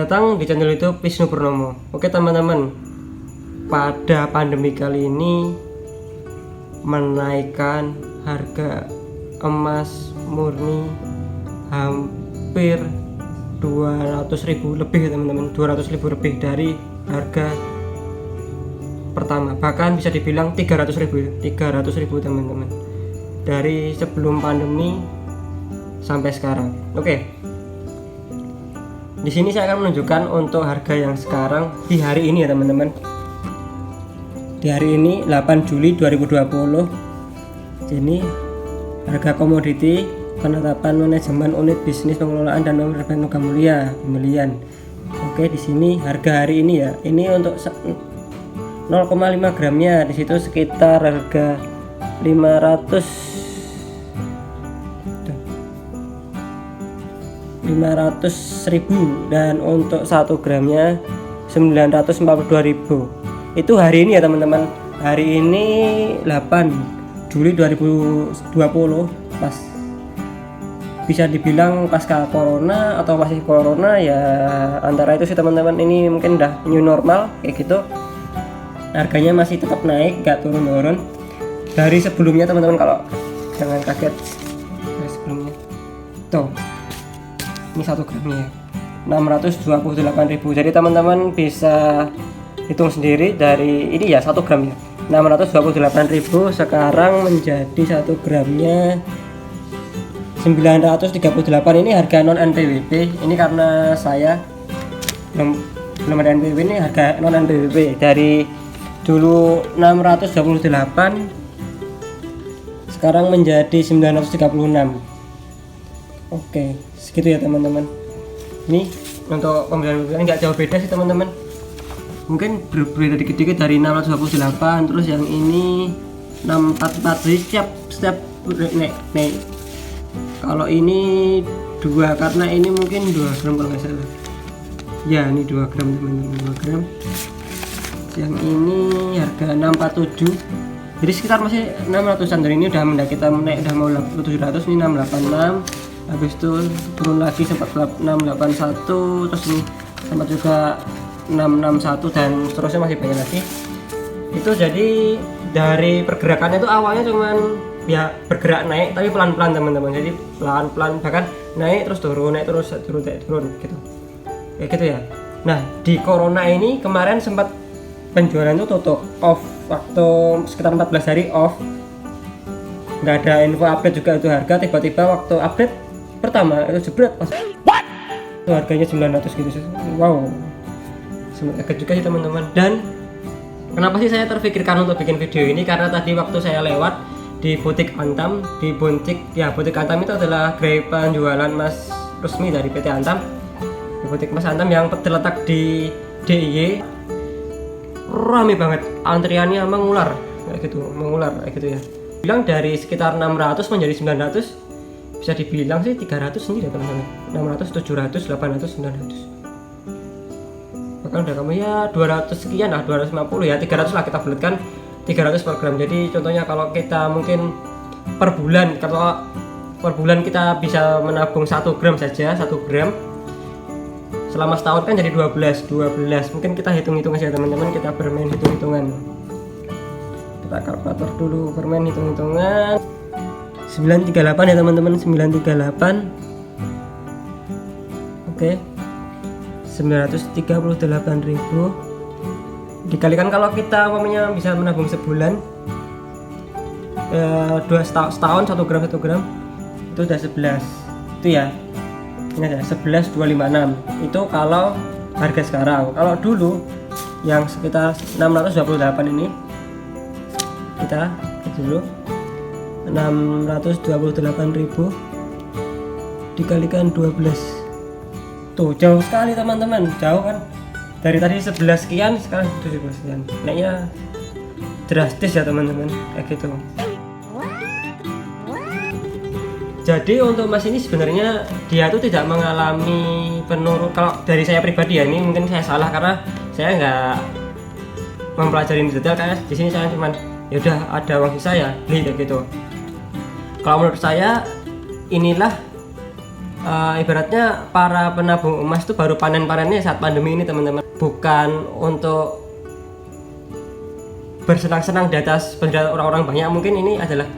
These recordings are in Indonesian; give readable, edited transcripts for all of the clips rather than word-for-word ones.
datang di channel YouTube Wisnu Purnomo. Oke teman-teman, pada pandemi kali ini menaikkan harga emas murni hampir 200.000 lebih teman-teman, 200.000 lebih dari harga pertama, bahkan bisa dibilang 300.000 teman-teman, dari sebelum pandemi sampai sekarang. Oke, di sini saya akan menunjukkan untuk harga yang sekarang di hari ini ya teman-teman. Di hari ini 8 Juli 2020. Ini harga komoditi penetapan manajemen unit bisnis pengelolaan dan pemberhentian logam mulia pembelian. Oke, di sini harga hari ini ya. Ini untuk 0,5 gramnya di situ sekitar harga 500.000 dan untuk 1 gramnya 942.000. Itu hari ini ya teman-teman. Hari ini 8 Juli 2020, pas bisa dibilang pasca corona atau masih corona ya, antara itu sih teman-teman. Ini mungkin udah new normal kayak gitu. Harganya masih tetap naik, gak turun-turun dari sebelumnya teman-teman. Kalau jangan kaget dari sebelumnya tuh, ini 1 gramnya 628.000. Jadi teman-teman bisa hitung sendiri dari ini ya, 1 gram ya 628.000 sekarang menjadi 1 gramnya 938. Ini harga non NPWP. Ini karena saya belum ada NPWP, ini harga non NPWP. Dari dulu 628 sekarang menjadi 936. Oke, segitu ya teman-teman. Ini untuk pembelian nggak jauh beda sih teman-teman. Mungkin berbeda dikit-dikit dari 628, terus yang ini 644. Jadi setiap naik. Kalau ini 2, karena ini mungkin 2 gram kalau nggak salah. Ya, ini 2 gram teman-teman, 2 gram. Yang ini harga 647. Jadi sekitar masih 600-an. Dan ini udah kita naik, udah mau 700. Ini 686. Habis itu turun lagi sempat 681, terus ini sempat juga 661 dan seterusnya masih banyak lagi. Itu jadi dari pergerakannya itu awalnya cuman ya bergerak naik tapi pelan-pelan teman-teman. Jadi pelan-pelan, bahkan naik terus turun, naik terus turun, naik turun gitu. Kayak gitu ya. Nah, di corona ini kemarin sempat penjualan itu tutup, off, waktu sekitar 14 hari off. Nggak ada info update juga itu harga. Tiba-tiba waktu update pertama itu jebret pas itu harganya 900 gitu. Wow, sempat kaget juga sih teman-teman. Dan kenapa sih saya terpikirkan untuk bikin video ini, karena tadi waktu saya lewat di butik Antam, di butik Antam itu adalah gerai penjualan emas resmi dari PT Antam. Di butik Mas Antam yang terletak di DIY, rame banget, antriannya mengular kayak gitu ya. Bilang dari sekitar 600 menjadi 900, bisa dibilang sih 300 sendiri teman-teman. 600, 700, 800, 900. Bahkan udah kamu ya 200 sekian lah, 250 ya, 300 lah kita bulatkan, 300 per gram. Jadi contohnya kalau kita mungkin per bulan, kalau per bulan kita bisa menabung 1 gram saja, 1 gram selama setahun kan jadi 12. Mungkin kita hitung-hitung aja teman-teman, kita bermain hitung-hitungan. Kita kalkulator dulu, bermain hitung-hitungan. 938 ya teman-teman, 938. Oke, 938.000 dikalikan, kalau kita umpamanya bisa menabung sebulan, 2 setahun 1 gram itu udah 11. Itu ya, ini ada 11.256. Itu kalau harga sekarang. Kalau dulu yang sekitar 628 ini, kita dulu 628.000 dikalikan 12. Tuh, jauh sekali teman-teman, jauh kan. Dari tadi 11 sekian, sekarang 17 sekian. Naiknya drastis ya teman-teman, kayak gitu. Jadi untuk emas ini sebenarnya dia tuh tidak mengalami penurunan. Kalau dari saya pribadi ya, ini mungkin saya salah karena saya nggak mempelajari detail, karena di sini saya cuman ya udah ada uang sisa ya beli kayak gitu. Kalau menurut saya inilah ibaratnya para penabung emas itu baru panen-panennya saat pandemi ini teman-teman, bukan untuk bersenang-senang di atas penderitaan orang-orang banyak. Mungkin ini adalah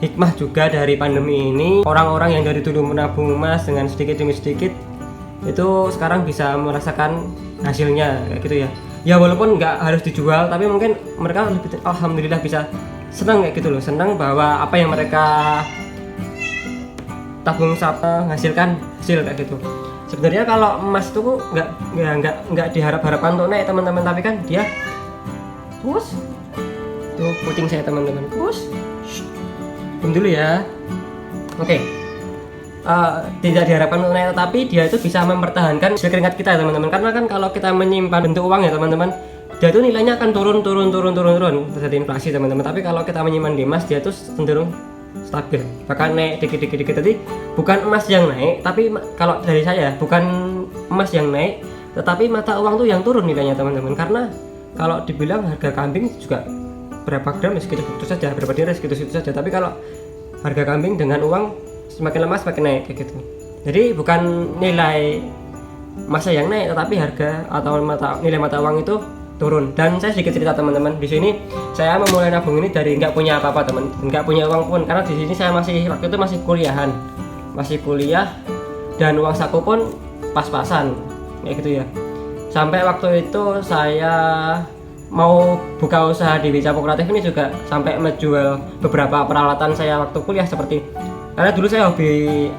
hikmah juga dari pandemi ini, orang-orang yang dari dulu menabung emas dengan sedikit demi sedikit itu sekarang bisa merasakan hasilnya kayak gitu ya. Ya walaupun nggak harus dijual, tapi mungkin mereka alhamdulillah bisa senang kayak gitu loh, senang bahwa apa yang mereka tabung menghasilkan hasil kayak gitu. Sebenarnya kalau emas itu nggak diharap-harapkan untuk naik teman-teman, tapi kan dia push tuh kucing saya teman-teman, push dulu ya. Oke. Tidak diharapkan untuk naik, tapi dia itu bisa mempertahankan hasil keringat kita teman-teman, karena kan kalau kita menyimpan bentuk uang ya teman-teman, dia itu nilainya akan turun terjadi inflasi teman-teman. Tapi kalau kita menyimpan di emas, dia itu cenderung stabil, bahkan naik dikit-dikit. Tadi bukan emas yang naik, tapi kalau dari saya bukan emas yang naik, tetapi mata uang tuh yang turun nilainya teman-teman. Karena kalau dibilang harga kambing juga berapa gram ya segitu saja, berapa dirham segitu saja. Tapi kalau harga kambing dengan uang semakin lama semakin naik kayak gitu. Jadi bukan nilai masa yang naik, tetapi harga atau nilai mata uang itu turun. Dan saya sedikit cerita teman-teman, di sini saya memulai nabung ini dari nggak punya apa-apa teman, nggak punya uang pun, karena di sini saya waktu itu masih kuliah dan uang saku pun pas-pasan kayak gitu ya. Sampai waktu itu saya mau buka usaha di Wicapo Kreatif ini juga sampai menjual beberapa peralatan saya waktu kuliah, seperti karena dulu saya hobi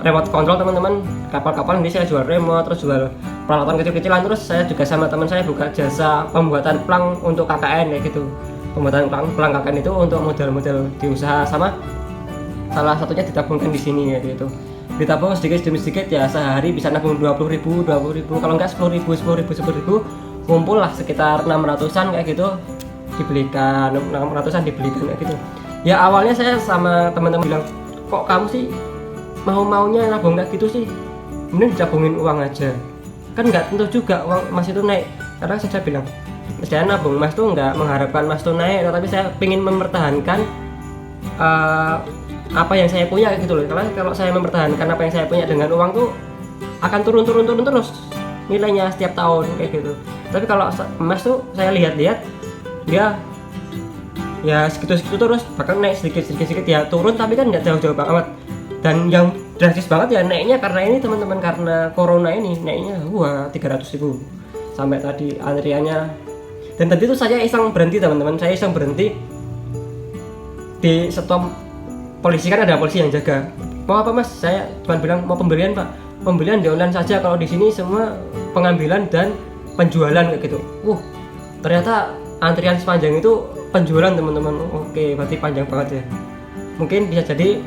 remote control teman-teman, kapal-kapal ini saya jual remote, terus jual peralatan kecil-kecilan. Terus saya juga sama teman saya buka jasa pembuatan plang untuk KKN kayak gitu, pembuatan plang KKN itu untuk model-model di usaha, sama salah satunya ditabungkan di sini ya gitu. Ditabung sedikit demi sedikit ya, sehari bisa nabung 20.000, kalau enggak 10.000, kumpul lah sekitar 600-an kayak gitu, dibelikan 600-an kayak gitu. Ya awalnya saya sama teman-teman bilang, kok kamu sih maunya nabung kayak gitu sih, mending ditabungin uang aja, kan nggak tentu juga uang emas itu naik. Karena saya bilang, saya nabung emas tuh nggak mengharapkan emas tuh naik, tapi saya ingin mempertahankan apa yang saya punya gitu loh. Karena kalau saya mempertahankan apa yang saya punya dengan uang tuh akan turun terus nilainya setiap tahun kayak gitu. Tapi kalau emas tuh saya lihat-lihat dia ya segitu terus, bahkan naik sedikit ya turun, tapi kan nggak jauh-jauh banget. Dan yang drastis banget ya naiknya karena ini teman-teman, karena corona ini naiknya 300.000 sampai tadi antriannya. Dan tadi tuh saya iseng berhenti teman-teman, saya iseng berhenti di stop polisi, kan ada polisi yang jaga. Mau apa mas? Saya cuma bilang mau pembelian pak, pembelian di online saja, kalau di sini semua pengambilan dan penjualan kayak gitu. Ternyata antrian sepanjang itu penjualan teman-teman. Oke, berarti panjang banget ya. Mungkin bisa jadi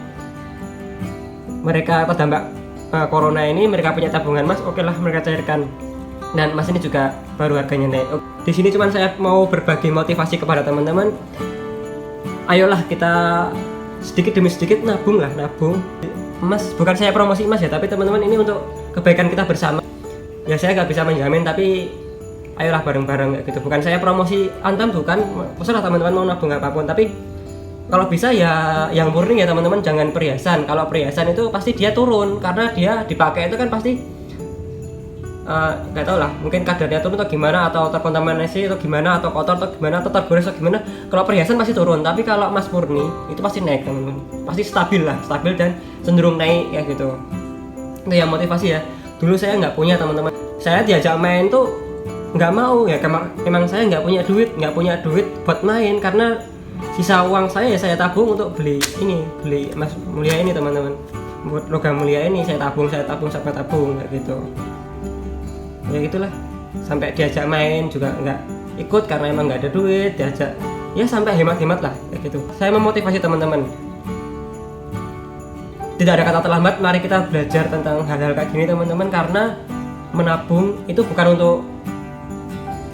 mereka terdampak corona ini, mereka punya tabungan emas, oke lah mereka cairkan. Dan emas ini juga baru harganya naik. Di sini cuman saya mau berbagi motivasi kepada teman-teman. Ayolah kita sedikit demi sedikit nabung emas. Bukan saya promosi emas ya, tapi teman-teman ini untuk kebaikan kita bersama. Ya saya nggak bisa menjamin, tapi ayolah bareng-bareng kayak gitu. Bukan saya promosi antam, bukan. Terserah teman-teman mau nabung apapun, tapi kalau bisa ya yang murni ya teman-teman, jangan perhiasan. Kalau perhiasan itu pasti dia turun, karena dia dipakai itu kan pasti nggak tahu lah, mungkin kadarnya turun atau gimana, atau terkontaminasi atau gimana, atau kotor atau gimana, atau tergores atau gimana. Kalau perhiasan pasti turun, tapi kalau emas murni itu pasti naik teman-teman, pasti stabil dan cenderung naik ya gitu. Itu yang motivasi ya. Dulu saya nggak punya teman-teman, saya diajak main tuh nggak mau ya, memang saya nggak punya duit buat main, karena sisa uang saya ya saya tabung untuk beli emas mulia ini teman-teman, buat logam mulia ini saya tabung sampai tabung kayak gitu. Ya gitulah, sampai diajak main juga nggak ikut karena emang nggak ada duit. Diajak ya sampai hemat lah kayak gitu. Saya memotivasi teman-teman, tidak ada kata terlambat, mari kita belajar tentang hal-hal kayak gini teman-teman. Karena menabung itu bukan untuk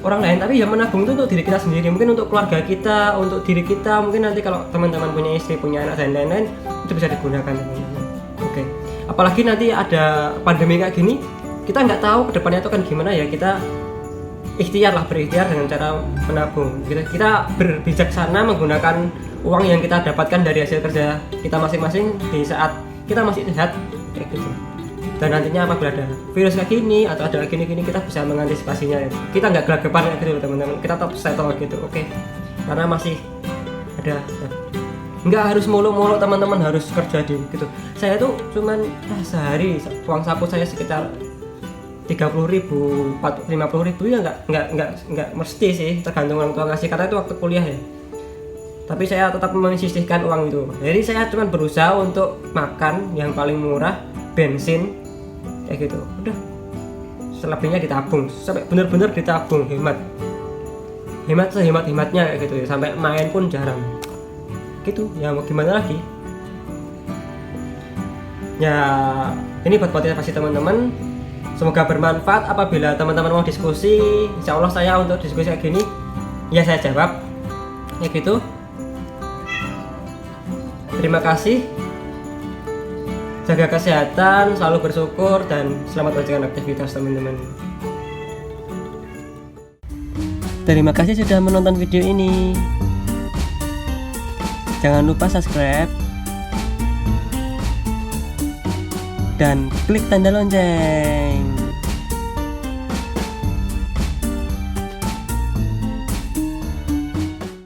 orang lain, tapi ya menabung itu untuk diri kita sendiri, mungkin untuk keluarga kita, untuk diri kita. Mungkin nanti kalau teman-teman punya istri, punya anak dan lain-lain, itu bisa digunakan teman-teman. Oke, apalagi nanti ada pandemi kayak gini, kita nggak tahu kedepannya itu kan gimana ya. Kita berikhtiar dengan cara menabung. Kita berbijaksana menggunakan uang yang kita dapatkan dari hasil kerja kita masing-masing di saat kita masih sehat kayak gitu. Dan nantinya apabila ada virus kayak gini atau ada gini-gini, kita bisa mengantisipasinya ya. Kita nggak gelagapan kayak gitu teman-teman, kita tetap settle gitu, oke. Karena masih ada, nggak harus muluk-muluk teman-teman harus kerja di gitu. Saya tuh cuman sehari uang saku saya sekitar 30.000, 50.000 ya, nggak mesti sih, tergantung orang tua ngasih, karena itu waktu kuliah ya. Tapi saya tetap menyisihkan uang itu. Jadi saya cuma berusaha untuk makan yang paling murah, bensin kayak gitu. Udah, selebihnya ditabung, sampai bener-bener ditabung, hemat sehemat-hematnya kayak gitu ya. Sampai main pun jarang. Gitu ya, mau gimana lagi? Ya, ini buat motivasi teman-teman. Semoga bermanfaat. Apabila teman-teman mau diskusi, insya Allah saya untuk diskusi kayak gini ya saya jawab kayak gitu. Terima kasih, jaga kesehatan, selalu bersyukur, dan selamat menjalankan aktivitas teman-teman. Terima kasih sudah menonton video ini. Jangan lupa subscribe dan klik tanda lonceng.